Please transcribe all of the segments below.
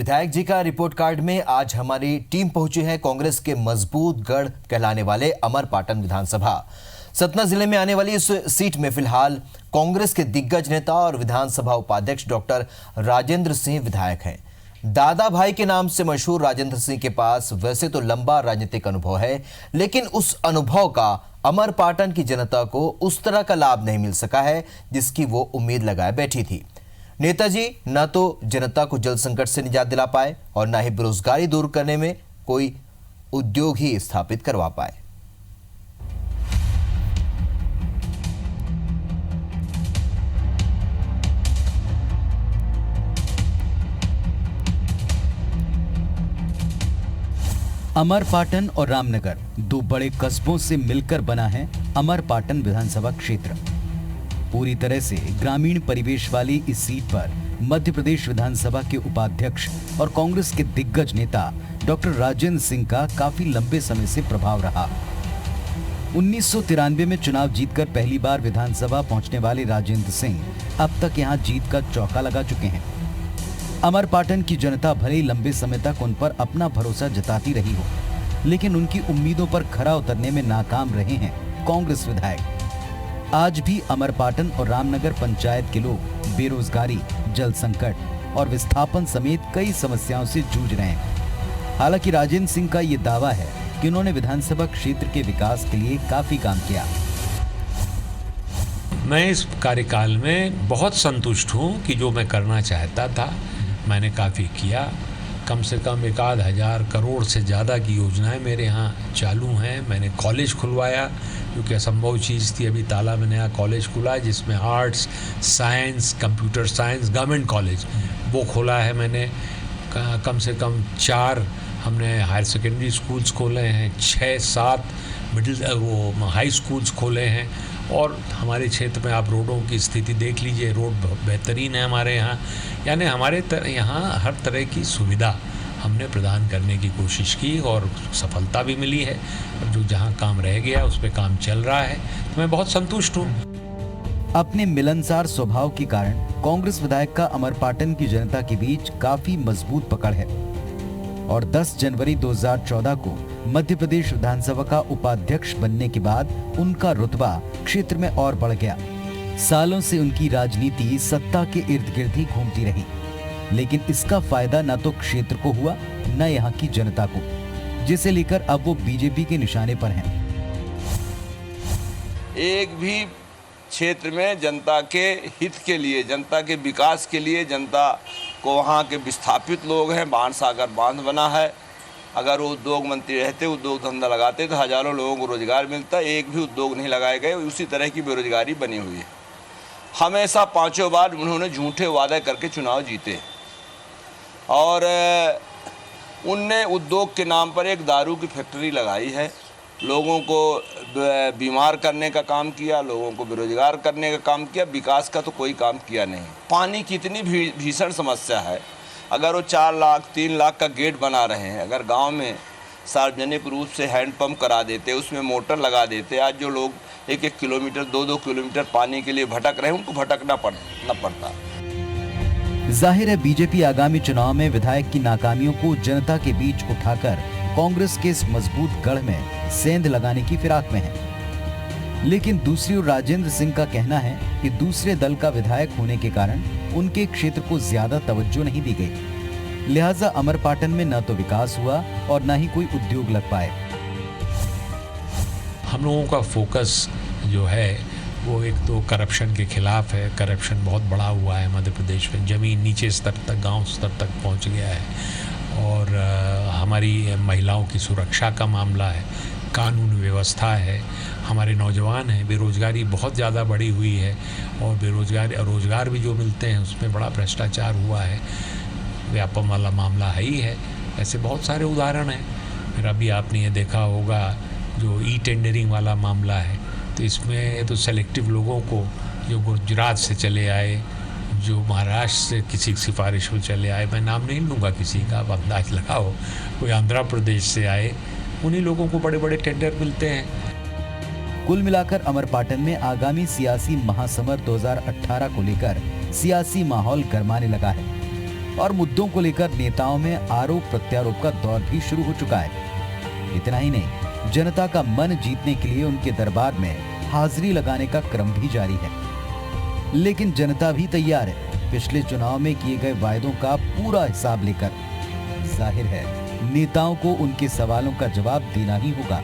विधायक जी का report card में आज हमारी टीम पहुंची है कांग्रेस के मजबूत गढ़ कहलाने वाले अमरपाटन विधानसभा। सतना जिले में आने वाली इस सीट में फिलहाल कांग्रेस के दिग्गज नेता और विधानसभा उपाध्यक्ष डॉक्टर राजेंद्र सिंह विधायक हैं। दादा भाई के नाम से मशहूर राजेंद्र सिंह के पास वैसे तो लंबा राजनीतिक अनुभव है, लेकिन उस अनुभव का अमरपाटन की जनता को उस तरह का लाभ नहीं मिल सका है जिसकी वो उम्मीद लगाए बैठी थी। नेताजी न तो जनता को जल संकट से निजात दिला पाए और न ही बेरोजगारी दूर करने में कोई उद्योग ही स्थापित करवा पाए। अमरपाटन और रामनगर दो बड़े कस्बों से मिलकर बना है अमरपाटन विधानसभा क्षेत्र। पूरी तरह से ग्रामीण परिवेश वाली इस सीट पर मध्य प्रदेश विधानसभा के उपाध्यक्ष और कांग्रेस के दिग्गज नेता डॉक्टर राजेंद्र सिंह का काफी लंबे समय से प्रभाव रहा। 1993 में चुनाव जीतकर पहली बार विधानसभा पहुंचने वाले राजेंद्र सिंह अब तक यहां जीत का चौका लगा चुके हैं। अमरपाटन की जनता भले ही लंबे समय तक उन पर अपना भरोसा जताती रही हो, लेकिन उनकी उम्मीदों पर खरा उतरने में नाकाम रहे हैं कांग्रेस विधायक। आज भी अमरपाटन और रामनगर पंचायत के लोग बेरोजगारी, जल संकट और विस्थापन समेत कई समस्याओं से जूझ रहे हैं। हालांकि राजेंद्र सिंह का ये दावा है कि उन्होंने विधानसभा क्षेत्र के विकास के लिए काफी काम किया। मैं इस कार्यकाल में बहुत संतुष्ट हूँ कि जो मैं करना चाहता था मैंने काफ़ी किया। कम से कम 1,000 करोड़ से ज़्यादा की योजनाएं मेरे यहाँ चालू हैं। मैंने कॉलेज खुलवाया, क्योंकि असंभव चीज़ थी। अभी ताला में नया कॉलेज खुला है जिसमें arts, science, computer science, government college वो खोला है मैंने। कम से कम 4 हमने हायर सेकेंडरी स्कूल्स खोले हैं, 6-7 मिडिल हाई स्कूल्स खोले हैं। और हमारे क्षेत्र में आप रोडों की स्थिति देख लीजिए, रोड बेहतरीन है हमारे यहाँ। यानी हमारे यहाँ हर तरह की सुविधा हमने प्रदान करने की कोशिश की और सफलता भी मिली है। जो जहाँ काम रह गया उस पर काम चल रहा है, तो मैं बहुत संतुष्ट हूँ। अपने मिलनसार स्वभाव के कारण कांग्रेस विधायक का अमरपाटन की जनता के बीच काफी मजबूत पकड़ है और 10 जनवरी 2014 को मध्य प्रदेश विधानसभा का उपाध्यक्ष बनने के बाद उनका रुतबा क्षेत्र में और बढ़ गया। सालों से उनकी राजनीति सत्ता के इर्द गिर्द ही घूमती रही, लेकिन इसका फायदा न तो क्षेत्र को हुआ न यहाँ की जनता को, जिसे लेकर अब वो बीजेपी के निशाने पर हैं। एक भी क्षेत्र में जनता के हित के लिए, जनता के विकास के लिए, जनता को वहाँ के विस्थापित लोग हैं, बाणसागर बांध बना है। अगर वो उद्योग मंत्री रहते, उद्योग धंधा लगाते तो हज़ारों लोगों को रोजगार मिलता। एक भी उद्योग नहीं लगाए गए, उसी तरह की बेरोजगारी बनी हुई है। हमेशा 5 बार उन्होंने झूठे वादे करके चुनाव जीते और उनने उद्योग के नाम पर एक दारू की फैक्ट्री लगाई है। लोगों को बीमार करने का काम किया, लोगों को बेरोजगार करने का काम किया, विकास का तो कोई काम किया नहीं। पानी की इतनी भीषण समस्या है। अगर वो 4 लाख 3 लाख का गेट बना रहे हैं, अगर गांव में सार्वजनिक रूप से हैंडपंप करा देते, उसमें मोटर लगा देते, आज जो लोग 1-1 किलोमीटर 2-2 किलोमीटर पानी के लिए भटक रहे हैं, उनको भटकना पड़ता। जाहिर है बीजेपी आगामी चुनाव में विधायक की नाकामियों को जनता के बीच उठाकर कांग्रेस के इस मजबूत गढ़ में सेंध लगाने की फिराक में है। लेकिन दूसरी ओर राजेंद्र सिंह का कहना है कि दूसरे दल का विधायक होने के कारण उनके क्षेत्र को ज्यादा तवज्जो नहीं दी गई, लिहाजा अमरपाटन में न तो विकास हुआ और न ही कोई उद्योग लग पाए। हम लोगों का फोकस जो है वो एक तो करप्शन के खिलाफ है। करप्शन बहुत बड़ा हुआ है मध्य प्रदेश में, जमीन नीचे स्तर तक, गांव स्तर तक पहुंच गया है। और हमारी महिलाओं की सुरक्षा का मामला है, कानून व्यवस्था है, हमारे नौजवान हैं, बेरोजगारी बहुत ज़्यादा बढ़ी हुई है और रोज़गार भी जो मिलते हैं उसमें बड़ा भ्रष्टाचार हुआ है, व्यापम वाला मामला है ही है। ऐसे बहुत सारे उदाहरण हैं। फिर अभी आपने ये देखा होगा जो टेंडरिंग वाला मामला है, तो इसमें तो सेलेक्टिव लोगों को जो गुजरात से चले आए, जो महाराष्ट्र से किसी की सिफारिश में चले आए, मैं नाम नहीं लूँगा किसी का, आप अंदाज लगाओ, कोई आंध्र प्रदेश से आए, उन्हीं लोगों को बड़े बड़े टेंडर मिलते हैं। कुल मिलाकर अमरपाटन में आगामी सियासी महासमर 2018 को लेकर सियासी माहौल गरमाने लगा है। और मुद्दों को लेकर नेताओं में आरोप प्रत्यारोप का दौर भी शुरू हो चुका है। इतना ही नहीं, जनता का मन जीतने के लिए उनके दरबार में हाजिरी लगाने का क्रम भी जारी है। लेकिन जनता भी तैयार है पिछले चुनाव में किए गए वायदों का पूरा हिसाब लेकर। जाहिर है नेताओं को उनके सवालों का जवाब देना ही होगा।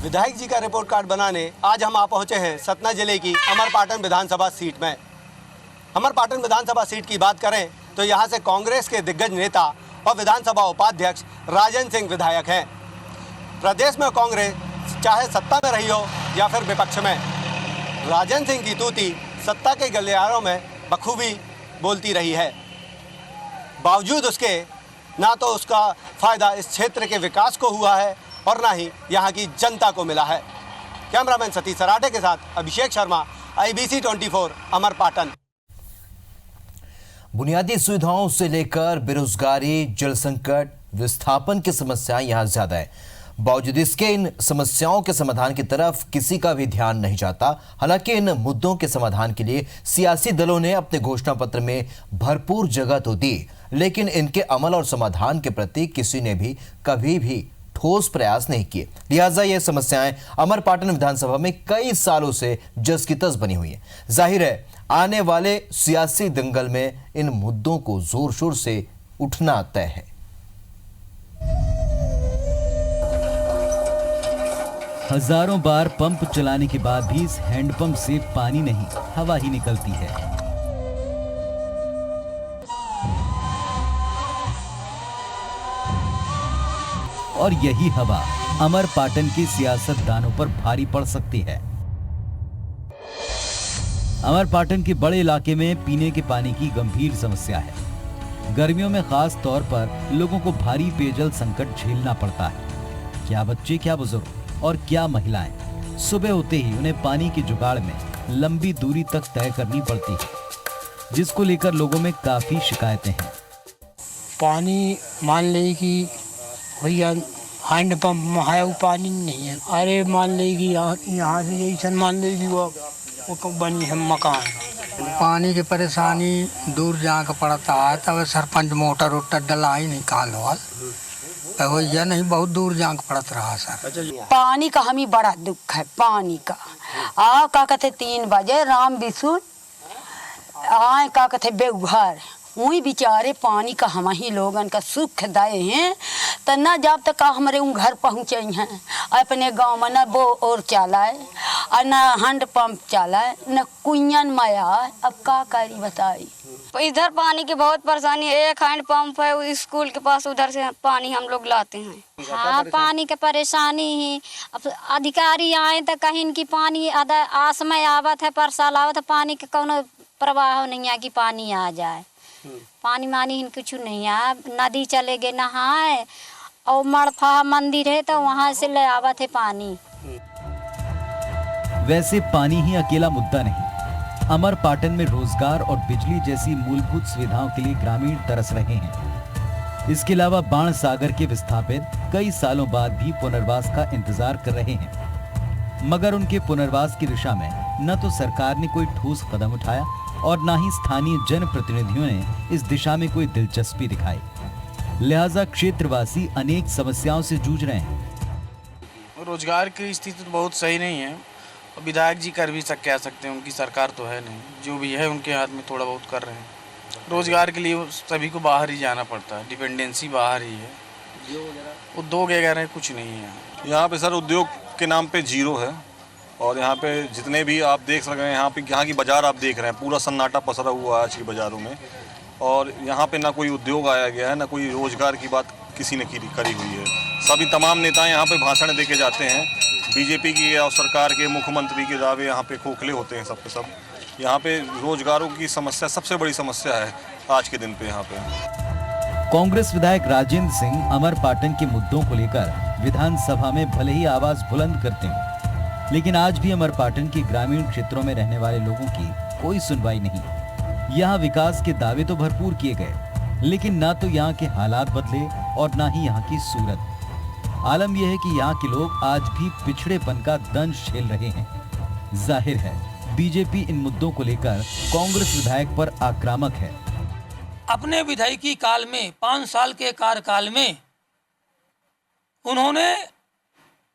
विधायक जी का रिपोर्ट कार्ड बनाने आज हम आ पहुंचे हैं सतना जिले की अमरपाटन विधानसभा सीट में। अमरपाटन विधानसभा सीट की बात करें तो यहां से कांग्रेस के दिग्गज नेता और विधानसभा उपाध्यक्ष राजन सिंह विधायक हैं। प्रदेश में कांग्रेस चाहे सत्ता में रही हो या फिर विपक्ष में, राजन सिंह की तूती सत्ता के गलियारों में बखूबी बोलती रही है। बावजूद उसके ना तो उसका फायदा इस क्षेत्र के विकास को हुआ है और ना ही यहाँ की जनता को मिला है। कैमरामैन सतीश सराठे के साथ अभिषेक शर्मा, IBC 24 अमरपाटन। बुनियादी सुविधाओं से लेकर बेरोजगारी, जल संकट, विस्थापन की समस्याएं यहाँ ज्यादा है। बावजूद इसके इन समस्याओं के समाधान की तरफ किसी का भी ध्यान नहीं जाता। हालांकि इन मुद्दों के समाधान के लिए सियासी दलों ने अपने घोषणा पत्र में भरपूर जगह तो दी, लेकिन इनके अमल और समाधान के प्रति किसी ने भी कभी भी ठोस प्रयास नहीं किए। लिहाजा ये समस्याएं अमरपाटन विधानसभा में कई सालों से जस की तस बनी हुई हैं। जाहिर है आने वाले सियासी दंगल में इन मुद्दों को जोर शोर से उठना तय है। हजारों बार पंप चलाने के बाद भी इस हैंडपंप से पानी नहीं, हवा ही निकलती है। और यही हवा अमरपाटन के सियासतदानों पर भारी पड़ सकती है। अमरपाटन के बड़े इलाके में पीने के पानी की गंभीर समस्या है। गर्मियों में खास तौर पर लोगों को भारी पेयजल संकट झेलना पड़ता है। क्या बच्चे, क्या बुजुर्ग और क्या महिलाएं, सुबह होते ही उन्हें पानी के जुगाड़ में लंबी दूरी तक तय करनी पड़ती है, जिसको लेकर लोगों में काफी शिकायतें हैं। पानी मान ले कि भैया हैंड पंप है, वो पानी नहीं है। अरे मान ले कि यहाँ से जैसे मान ले कि वो बनी है मकान। पानी की परेशानी दूर जाकर पड़ता है, तब सरपंच मोटर वोटर डला ही निकाल भैया नहीं, बहुत दूर जाकर पड़ता रहा सर। पानी का हमें बड़ा दुख है। पानी का का कहते 3 बजे राम बिसुन आए का कहते बेघर वही बेचारे पानी का हम ही लोगन का सुख दाए हैं। तो न जब तक हमारे घर पहुँचे हैं अपने गांव में, न वो और चलाए और न हैंड पंप चलाए, न कुइयन माया। अब का करी बताई। इधर पानी की बहुत परेशानी है। एक हैंड पंप है स्कूल के पास, उधर से पानी हम लोग लाते हैं। हाँ, पानी की परेशानी ही। अब अधिकारी आए तो कहीं इनकी पानी आस में आवत है, पर साल आवत है, पानी के कोनो प्रवाह नहीं है कि पानी आ जाए। पानी मानी कुछ नहीं है। नदी चले गए नहाए और मड़फा मंदिर है तो वहाँ से ले आवत है पानी। वैसे पानी ही अकेला मुद्दा नहीं। अमरपाटन में रोजगार और बिजली जैसी मूलभूत सुविधाओं के लिए ग्रामीण तरस रहे हैं। इसके अलावा बाण सागर के विस्थापित कई सालों बाद भी पुनर्वास का इंतजार कर रहे हैं, मगर उनके पुनर्वास की दिशा में न तो सरकार ने कोई ठोस कदम उठाया और न ही स्थानीय जनप्रतिनिधियों ने इस दिशा में कोई दिलचस्पी दिखाई। लिहाजा क्षेत्रवासी अनेक समस्याओं से जूझ रहे हैं। रोजगार की स्थिति तो बहुत सही नहीं है। विधायक जी कर भी कह सकते हैं, उनकी सरकार तो है नहीं, जो भी है उनके हाथ में थोड़ा बहुत कर रहे हैं। रोजगार के लिए सभी को बाहर ही जाना पड़ता है, डिपेंडेंसी बाहर ही है। उद्योग वगैरह कुछ नहीं है यहाँ पे सर। उद्योग के नाम पे जीरो है। और यहाँ पे जितने भी आप देख सक रहे हैं, यहाँ की बाज़ार आप देख रहे हैं, पूरा सन्नाटा पसरा हुआ है आज की बाज़ारों में। और यहाँ पे ना कोई उद्योग आया गया है, ना कोई रोजगार की बात किसी ने करी हुई है। सभी तमाम नेता यहाँ पे भाषण दे के जाते हैं। बीजेपी की और सरकार के मुख्यमंत्री के दावे यहाँ पे खोखले होते हैं सब के सब। यहाँ पे रोजगारों की समस्या सबसे बड़ी समस्या है आज के दिन पे यहाँ पे। कांग्रेस विधायक राजेंद्र सिंह अमरपाटन के मुद्दों को लेकर विधानसभा में भले ही आवाज बुलंद करते हैं, लेकिन आज भी अमरपाटन के ग्रामीण क्षेत्रों में रहने वाले लोगों की कोई सुनवाई नहीं। यहाँ विकास के दावे तो भरपूर किए गए, लेकिन ना तो यहाँ के हालात बदले और ना ही यहाँ की सूरत। आलम यह है कि यहाँ के लोग आज भी पिछड़ेपन का दंश झेल रहे हैं। जाहिर है बीजेपी इन मुद्दों को लेकर कांग्रेस विधायक पर आक्रामक है। अपने विधायकी काल में 5 साल के कार्यकाल में उन्होंने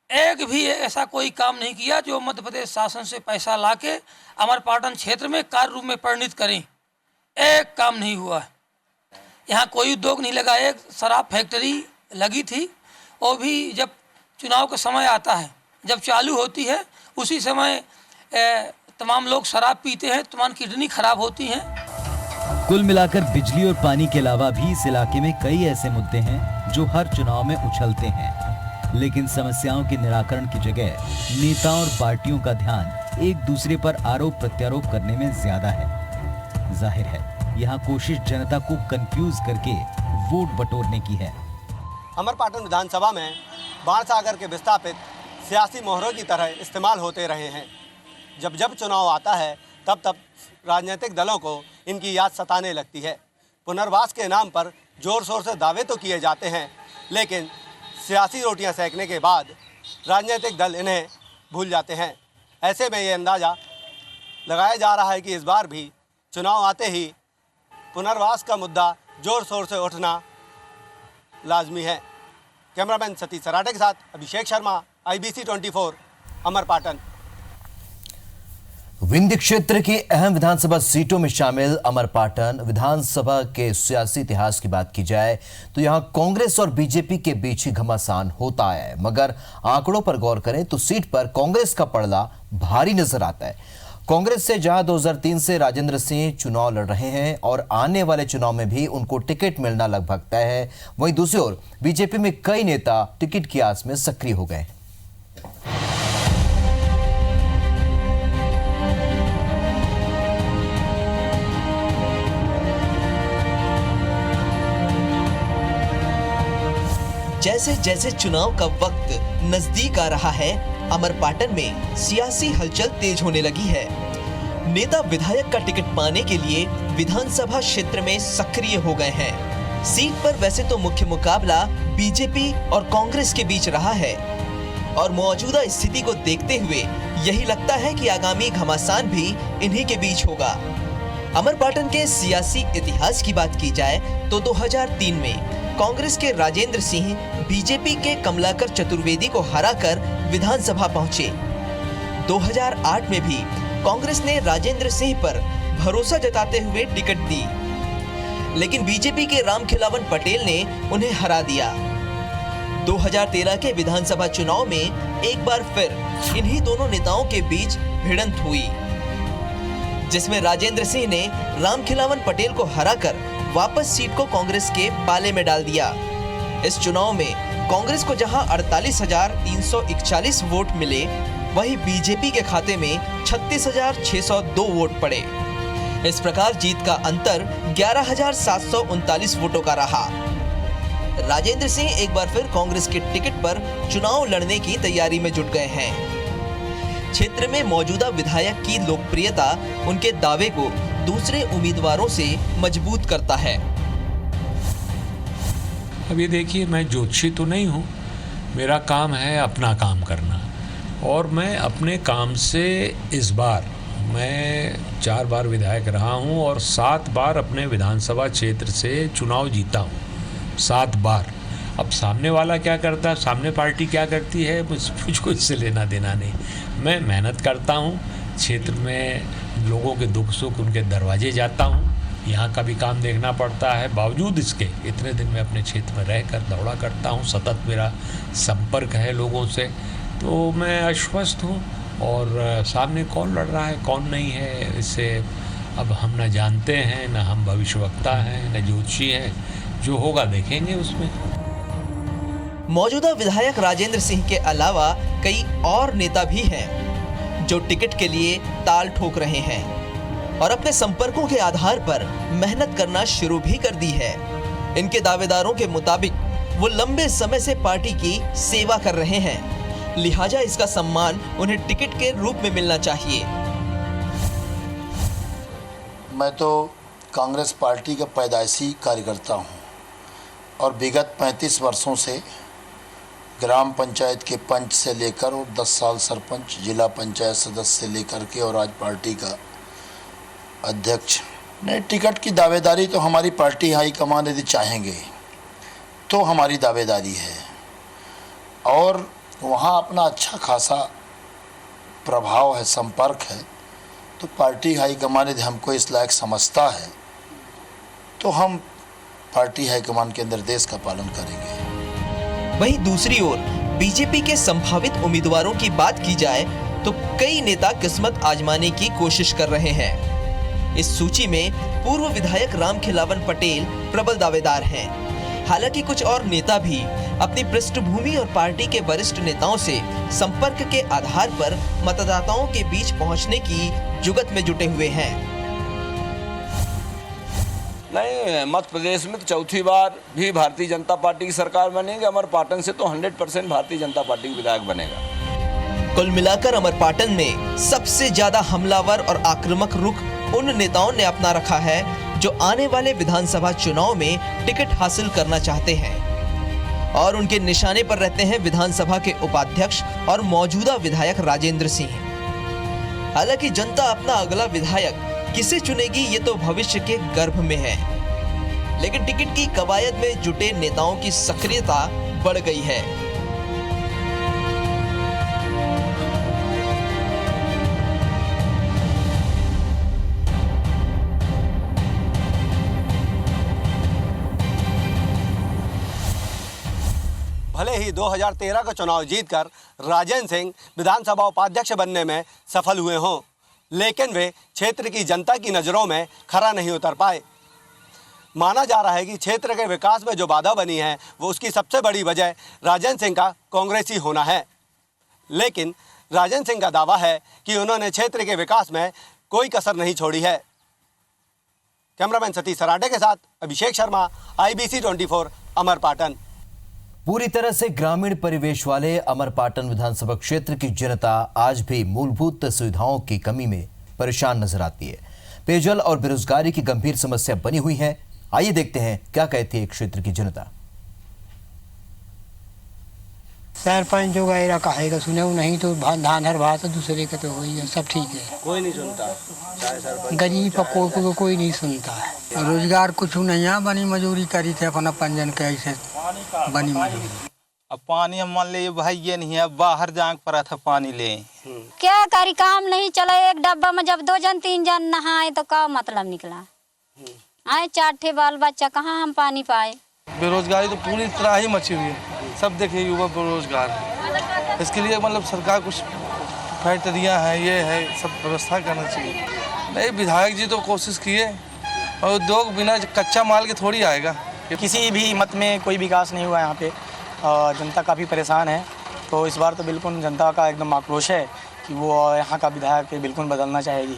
एक भी ऐसा कोई काम नहीं किया जो मध्य प्रदेश शासन से पैसा लाके अमरपाटन क्षेत्र में कार्य रूप में परिणित करें। एक काम नहीं हुआ। यहाँ कोई उद्योग नहीं लगा। एक शराब फैक्ट्री लगी थी, वो भी जब चुनाव का समय आता है, जब चालू होती है उसी समय तमाम लोग शराब पीते हैं, तमाम किडनी खराब होती हैं। कुल मिलाकर बिजली और पानी के अलावा भी इस इलाके में कई ऐसे मुद्दे हैं जो हर चुनाव में उछलते हैं, लेकिन समस्याओं के निराकरण की जगह नेताओं और पार्टियों का ध्यान एक दूसरे पर आरोप प्रत्यारोप करने में ज्यादा है। जाहिर है यहाँ कोशिश जनता को कंफ्यूज करके वोट बटोरने की है। अमरपाटन विधानसभा में बाण सागर के विस्थापित सियासी मोहरों की तरह इस्तेमाल होते रहे हैं। जब जब चुनाव आता है तब तब राजनीतिक दलों को इनकी याद सताने लगती है। पुनर्वास के नाम पर जोर शोर से दावे तो किए जाते हैं, लेकिन सियासी रोटियां सेकने के बाद राजनीतिक दल इन्हें भूल जाते हैं। ऐसे में ये अंदाज़ा लगाया जा रहा है कि इस बार भी चुनाव आते ही पुनर्वास का मुद्दा जोर शोर से उठना लाजमी है। कैमरामैन सतीश सराठे के साथ अभिषेक शर्मा, IBC 24, अमरपाटन। विंध्य क्षेत्र की अहम विधानसभा सीटों में शामिल अमरपाटन विधानसभा के सियासी इतिहास की बात की जाए तो यहां कांग्रेस और बीजेपी के बीच ही घमासान होता है, मगर आंकड़ों पर गौर करें तो सीट पर कांग्रेस का पलड़ा भारी नजर आता है। कांग्रेस से जहां 2003 से राजेंद्र सिंह चुनाव लड़ रहे हैं और आने वाले चुनाव में भी उनको टिकट मिलना लगभग तय है, वहीं दूसरी ओर बीजेपी में कई नेता टिकट की आस में सक्रिय हो गए। जैसे जैसे चुनाव का वक्त नजदीक आ रहा है, अमरपाटन में सियासी हलचल तेज होने लगी है। नेता विधायक का टिकट पाने के लिए विधानसभा क्षेत्र में सक्रिय हो गए हैं। सीट पर वैसे तो मुख्य मुकाबला बीजेपी और कांग्रेस के बीच रहा है और मौजूदा स्थिति को देखते हुए यही लगता है कि आगामी घमासान भी इन्हीं के बीच होगा। अमरपाटन के सियासी इतिहास की बात की जाए तो 2003 में कांग्रेस के राजेंद्र सिंह बीजेपी के कमलाकर चतुर्वेदी को हराकर विधानसभा पहुंचे। 2008 में भी कांग्रेस ने राजेंद्र सिंह पर भरोसा जताते हुए टिकट दी, लेकिन बीजेपी के रामखिलावन पटेल ने उन्हें हरा दिया। 2013 के विधानसभा चुनाव में एक बार फिर इन्हीं दोनों नेताओं के बीच भिड़ंत हुई, जिसमें राजेंद्र सिंह ने रामखिलावन पटेल को हराकर वापस सीट को कांग्रेस के पाले में डाल दिया। इस चुनाव में कांग्रेस को जहां 48,341 वोट मिले, वहीं बीजेपी के खाते में 36,602 वोट पड़े। इस प्रकार जीत का अंतर 11,739 वोटों का रहा। राजेंद्र सिंह एक बार फिर कांग्रेस के टिकट पर चुनाव लड़ने की तैयारी में जुट गए हैं। क्षेत्र में मौजूदा विधायक की लोकप्रियता उनके दावे को दूसरे उम्मीदवारों से मजबूत करता है। अब ये देखिए, मैं ज्योतिषी तो नहीं हूँ, मेरा काम है अपना काम करना, और मैं अपने काम से इस बार मैं 4 बार विधायक रहा हूँ और 7 बार अपने विधानसभा क्षेत्र से चुनाव जीता हूँ, 7 बार। अब सामने वाला क्या करता है, सामने पार्टी क्या करती है, मुझको इससे लेना देना नहीं। मैं मेहनत करता हूँ, क्षेत्र में लोगों के दुख सुख उनके दरवाजे जाता हूँ, यहाँ का भी काम देखना पड़ता है। बावजूद इसके इतने दिन में अपने क्षेत्र में रहकर दौड़ा करता हूँ, सतत मेरा संपर्क है लोगों से, तो मैं आश्वस्त हूँ। और सामने कौन लड़ रहा है कौन नहीं है, इससे अब हम न जानते हैं, न हम भविष्यवक्ता हैं, न ज्योतिषी हैं। जो होगा देखेंगे उसमें। मौजूदा विधायक राजेंद्र सिंह के अलावा कई और नेता भी हैं जो टिकट के लिए ताल ठोक रहे हैं और अपने संपर्कों के आधार पर मेहनत करना शुरू भी कर दी है। इनके दावेदारों के मुताबिक वो लंबे समय से पार्टी की सेवा कर रहे हैं, लिहाजा इसका सम्मान उन्हें टिकट के रूप में मिलना चाहिए। मैं तो कांग्रेस पार्टी का पैदाइशी कार्यकर्ता हूँ और विगत 35 वर्षों से ग्राम पंचायत के पंच से लेकर और 10 साल सरपंच, जिला पंचायत सदस्य से लेकर के और आज पार्टी का अध्यक्ष। नहीं, टिकट की दावेदारी तो हमारी पार्टी हाईकमान यदि चाहेंगे तो हमारी दावेदारी है और वहाँ अपना अच्छा खासा प्रभाव है, संपर्क है, तो पार्टी हाईकमान यदि हमको इस लायक समझता है तो हम पार्टी हाईकमान के निर्देश का पालन करेंगे। वहीं दूसरी ओर बीजेपी के संभावित उम्मीदवारों की बात की जाए तो कई नेता किस्मत आजमाने की कोशिश कर रहे हैं। इस सूची में पूर्व विधायक रामखिलावन पटेल प्रबल दावेदार हैं। हालांकि कुछ और नेता भी अपनी पृष्ठभूमि और पार्टी के वरिष्ठ नेताओं से संपर्क के आधार पर मतदाताओं के बीच पहुंचने की जुगत में जुटे हुए हैं। नहीं, मध्य प्रदेश में तो चौथी बार भी भारतीय जनता पार्टी की सरकार बनेगी। अमरपाटन से तो 100% भारतीय जनता पार्टी का विधायक बनेगा। कुल मिलाकर अमरपाटन में सबसे ज्यादा हमलावर और आक्रामक रुख उन नेताओं ने अपना रखा है जो आने वाले विधानसभा चुनाव में टिकट हासिल करना चाहते हैं और उनके निशाने पर रहते हैं विधानसभा के उपाध्यक्ष और मौजूदा विधायक राजेंद्र सिंह। हालांकि जनता अपना अगला विधायक किसे चुनेगी ये तो भविष्य के गर्भ में है, लेकिन टिकट की कवायद में जुटे नेताओं की सक्रियता बढ़ गई है। भले ही 2013 का चुनाव जीतकर राजेंद्र सिंह विधानसभा उपाध्यक्ष बनने में सफल हुए हों, लेकिन वे क्षेत्र की जनता की नज़रों में खरा नहीं उतर पाए। माना जा रहा है कि क्षेत्र के विकास में जो बाधा बनी है वो उसकी सबसे बड़ी वजह राजेंद्र सिंह का कांग्रेसी होना है। लेकिन राजेंद्र सिंह का दावा है कि उन्होंने क्षेत्र के विकास में कोई कसर नहीं छोड़ी है। कैमरामैन सतीश सराडे के साथ अभिषेक शर्मा, IBC 24, अमरपाटन। पूरी तरह से ग्रामीण परिवेश वाले अमरपाटन विधानसभा क्षेत्र की जनता आज भी मूलभूत सुविधाओं की कमी में परेशान नजर आती है। पेयजल और बेरोजगारी की गंभीर समस्या बनी हुई है। आइए देखते हैं क्या कहती है क्षेत्र की जनता। सरपंच जो गैरा कहेगा सुने नहीं तो धान हर बात दूसरे का तो वही है, सब ठीक है। कोई नहीं सुनता, गरीब को कोई नहीं सुनता है। रोजगार कुछ नहीं है, बनी मजूरी करी थे अपना पंजन के ऐसे बनी मजूरी। अब पानी हम मान लीजिए भाई ये नहीं है, बाहर जांग पड़ा था पानी ले क्या करी, काम नहीं चला। एक डब्बा में जब 2 जन 3 जन नहाए तो क्या मतलब निकला। आए 4 ठे बाल बच्चा, कहाँ हम पानी पाए। बेरोजगारी तो पूरी तरह ही मची हुई है। सब देखिए युवा बेरोजगार। इसके लिए मतलब सरकार कुछ फैक्ट्रियाँ हैं, ये है, सब व्यवस्था करना चाहिए। नहीं, विधायक जी तो कोशिश किए और उद्योग बिना कच्चा माल के थोड़ी आएगा। किसी भी मत में कोई विकास नहीं हुआ यहाँ पे और जनता काफ़ी परेशान है। तो इस बार तो बिल्कुल जनता का एकदम आक्रोश है कि वो यहाँ का विधायक बिल्कुल बदलना चाहेगी।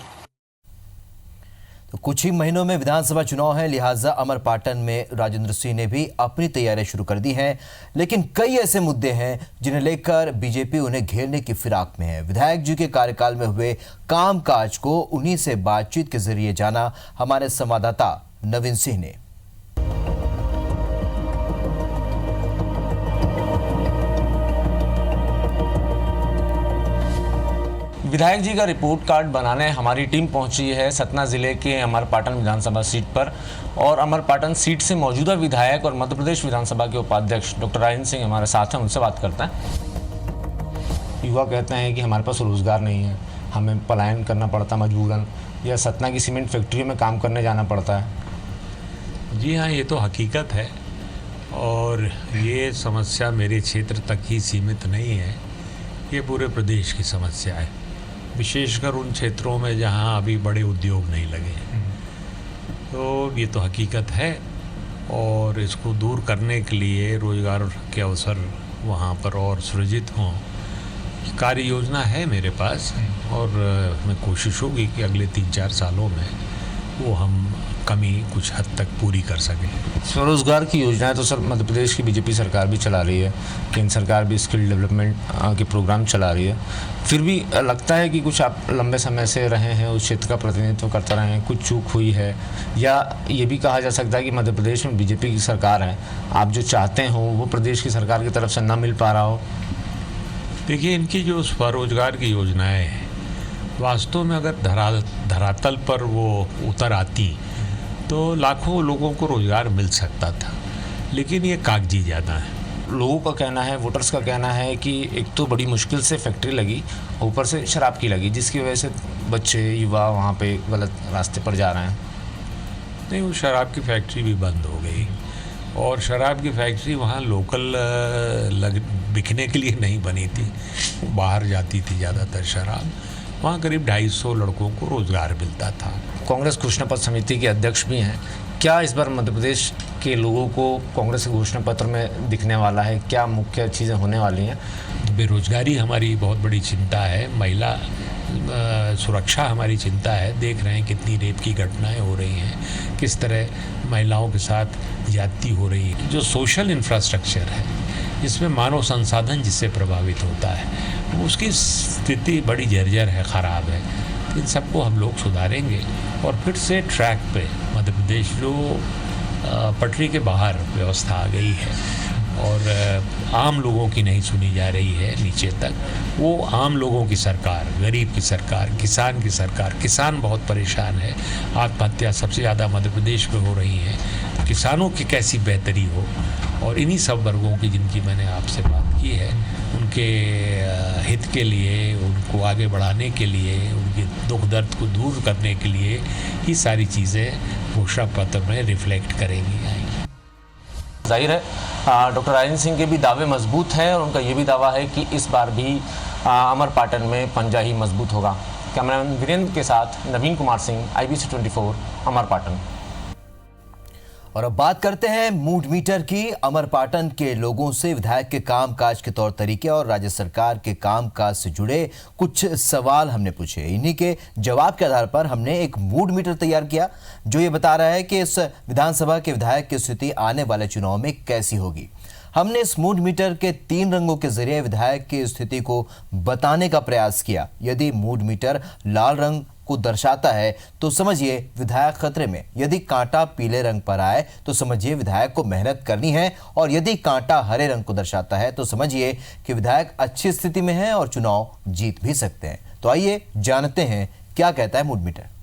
तो कुछ ही महीनों में विधानसभा चुनाव है, लिहाजा अमरपाटन में राजेंद्र सिंह ने भी अपनी तैयारियां शुरू कर दी हैं। लेकिन कई ऐसे मुद्दे हैं जिन्हें लेकर बीजेपी उन्हें घेरने की फिराक में है। विधायक जी के कार्यकाल में हुए कामकाज को उन्हीं से बातचीत के जरिए जाना हमारे संवाददाता नवीन सिंह ने। विधायक जी का रिपोर्ट कार्ड बनाने हमारी टीम पहुंची है सतना जिले के अमरपाटन विधानसभा सीट पर और अमरपाटन सीट से मौजूदा विधायक और मध्य प्रदेश विधानसभा के उपाध्यक्ष डॉक्टर राजेंद्र सिंह हमारे साथ हैं। उनसे बात करते हैं। युवा कहते हैं कि हमारे पास रोजगार नहीं है, हमें पलायन करना पड़ता मजबूरन, या सतना की सीमेंट फैक्ट्रियों में काम करने जाना पड़ता है। जी हाँ, ये तो हकीकत है और ये समस्या मेरे क्षेत्र तक ही सीमित नहीं है, ये पूरे प्रदेश की समस्या है, विशेषकर उन क्षेत्रों में जहाँ अभी बड़े उद्योग नहीं लगे हैं। तो ये तो हकीकत है और इसको दूर करने के लिए रोजगार के अवसर वहाँ पर और सृजित हों, कार्य योजना है मेरे पास और मैं कोशिश होगी कि अगले 3-4 सालों में वो हम कमी कुछ हद तक पूरी कर सकें। स्वरोजगार की योजनाएं तो सर मध्य प्रदेश की बीजेपी सरकार भी चला रही है, केंद्र सरकार भी स्किल डेवलपमेंट के प्रोग्राम चला रही है। फिर भी लगता है कि कुछ आप लंबे समय से रहे हैं, उस क्षेत्र का प्रतिनिधित्व करते रहे हैं, कुछ चूक हुई है, या ये भी कहा जा सकता है कि मध्य प्रदेश में बीजेपी की सरकार है, आप जो चाहते हो वो प्रदेश की सरकार की तरफ से ना मिल पा रहा हो? देखिए, इनकी जो स्वरोजगार की योजनाएं हैं, वास्तव में अगर धरातल पर वो उतर आती तो लाखों लोगों को रोज़गार मिल सकता था, लेकिन ये कागजी ज़्यादा है। लोगों का कहना है, वोटर्स का कहना है कि एक तो बड़ी मुश्किल से फैक्ट्री लगी, ऊपर से शराब की लगी, जिसकी वजह से बच्चे युवा वहाँ पे गलत रास्ते पर जा रहे हैं। नहीं, वो शराब की फैक्ट्री भी बंद हो गई, और शराब की फैक्ट्री वहाँ लोकल बिकने के लिए नहीं बनी थी, बाहर जाती थी ज़्यादातर शराब। वहाँ करीब 250 लड़कों को रोज़गार मिलता था। कांग्रेस घोषणा पत्र समिति के अध्यक्ष भी हैं। क्या इस बार मध्य प्रदेश के लोगों को कांग्रेस के घोषणा पत्र में दिखने वाला है? क्या मुख्य चीज़ें होने वाली हैं? बेरोजगारी हमारी बहुत बड़ी चिंता है, महिला सुरक्षा हमारी चिंता है। देख रहे हैं कितनी रेप की घटनाएं हो रही हैं, किस तरह महिलाओं के साथ ज्यादती हो रही है। जो सोशल इंफ्रास्ट्रक्चर है, जिसमें मानव संसाधन जिससे प्रभावित होता है, उसकी स्थिति बड़ी जर्जर है, ख़राब है। इन सबको हम लोग सुधारेंगे और फिर से ट्रैक पे मध्य प्रदेश जो पटरी के बाहर व्यवस्था आ गई है और आम लोगों की नहीं सुनी जा रही है नीचे तक, वो आम लोगों की सरकार, गरीब की सरकार, किसान की सरकार। किसान बहुत परेशान है, आत्महत्या सबसे ज़्यादा मध्य प्रदेश में हो रही है। तो किसानों की कैसी बेहतरी हो, और इन्हीं सब वर्गों की जिनकी मैंने आपसे बात की है, उनके हित के लिए, उनको आगे बढ़ाने के लिए, उनके दुख दर्द को दूर करने के लिए ये सारी चीज़ें घोषणा पत्र में रिफ्लेक्ट करेंगी, आएंगी। जाहिर है डॉक्टर राजेंद्र सिंह के भी दावे मजबूत हैं, और उनका ये भी दावा है कि इस बार भी अमर पाटन में पंजा ही मजबूत होगा। कैमरामैन वीरेंद्र के साथ नवीन कुमार सिंह, IBC 24, अमर पाटन। और अब बात करते हैं मूड मीटर की। अमरपाटन के लोगों से विधायक के कामकाज के तौर तरीके और राज्य सरकार के कामकाज से जुड़े कुछ सवाल हमने पूछे। इन्हीं के जवाब के आधार पर हमने एक मूड मीटर तैयार किया, जो ये बता रहा है कि इस विधानसभा के विधायक की स्थिति आने वाले चुनाव में कैसी होगी। हमने इस मूड मीटर के 3 रंगों के जरिए विधायक की स्थिति को बताने का प्रयास किया। यदि मूड मीटर लाल रंग को दर्शाता है तो समझिए विधायक खतरे में, यदि कांटा पीले रंग पर आए तो समझिए विधायक को मेहनत करनी है, और यदि कांटा हरे रंग को दर्शाता है तो समझिए कि विधायक अच्छी स्थिति में है और चुनाव जीत भी सकते हैं। तो आइए जानते हैं क्या कहता है मूड मीटर।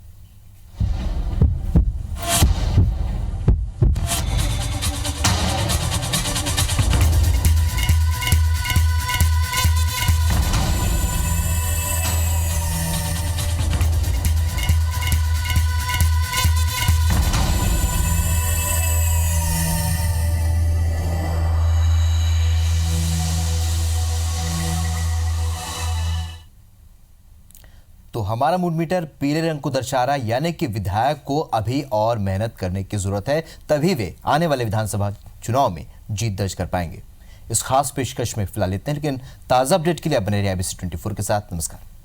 तो हमारा मूड मीटर पीले रंग को दर्शा रहा है, यानी कि विधायक को अभी और मेहनत करने की जरूरत है, तभी वे आने वाले विधानसभा चुनाव में जीत दर्ज कर पाएंगे। इस खास पेशकश में फिलहाल इतने, लेकिन ताज़ा अपडेट के लिए बने रहिए IBC 24 के साथ। नमस्कार।